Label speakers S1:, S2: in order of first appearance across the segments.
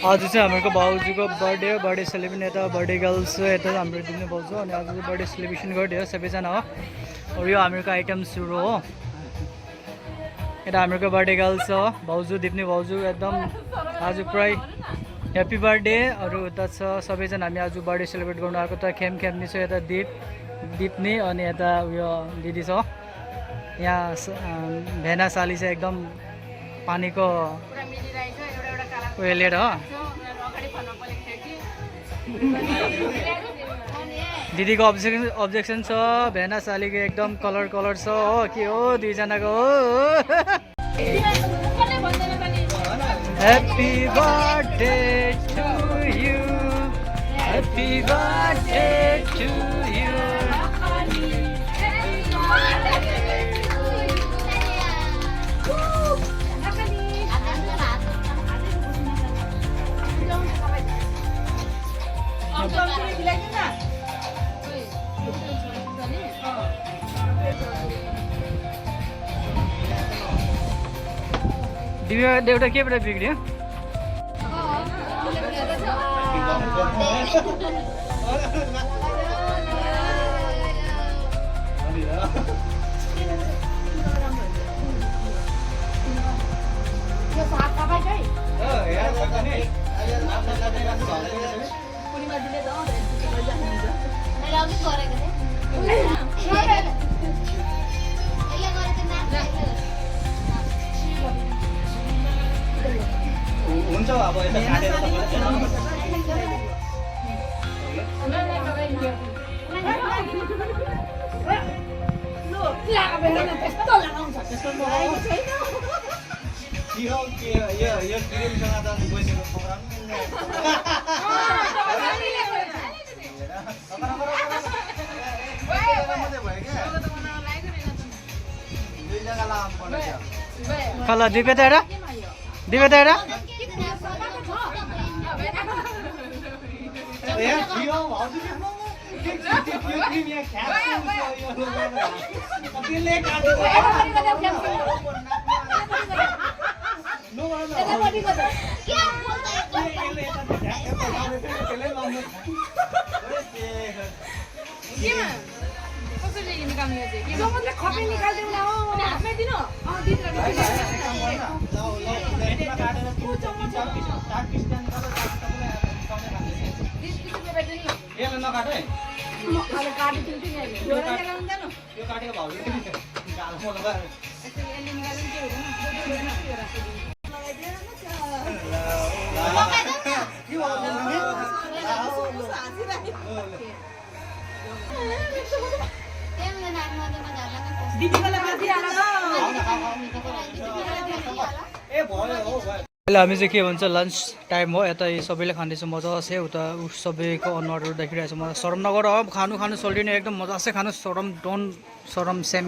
S1: आज चाहिँ हाम्रो भाउजूको बर्थडे हो बर्थडे सेलिब्रेसन यता बर्थडे गर्ल्स हो यता हाम्रो दिने भाउजू अनि आज चाहिँ बर्थडे सेलिब्रेसन गरिदियो सबैजना हो अब यो हाम्रो आइटम सुरु हो यता हाम्रो बर्थडे गर्ल्स हो भाउजू दिप्ने भाउजू एकदम आज पुरै ह्याप्पी बर्थडे अरू उता छ सबैजना हामी आज बर्थडे सेलिब्रेट गर्नु आएको त खेम्नी छ यता दिप्ने अनि यता उयो दिदी छ यहाँ भेना साली चाहिँ एकदम पानीको उयो लिएर हो दिदीको अब्जेक्सन छ भेना सालीको एकदम कलर छ हो के हो दुईजनाको हो happy birthday to you happy birthday to you Divya एउटा केबाट बिग्रियो हुन्छ अब यता काटेर कला दिपे तेरा हामी चाहिँ के भन्छ लन्च टाइम हो यता सबैले खाँदैछ मजासे उता सबैको अनुहारहरू देखिरहेको छ मलाई शरम नगर हो खानु सोल्टिने एकदम मजासे खानु शरम सेम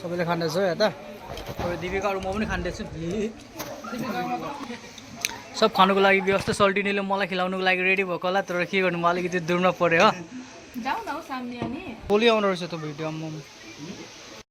S1: सबैले खाँदैछ यता अब दिपिकाहरू म पनि खाँदैछु सब खानुको लागि व्यवस्था सोल्टिनेले मलाई खिलाउनुको लागि रेडी भएको होला तर के गर्नु म अलिकति दूरमा पऱ्यो हो भोलि आउनु रहेछ त भिडियोमा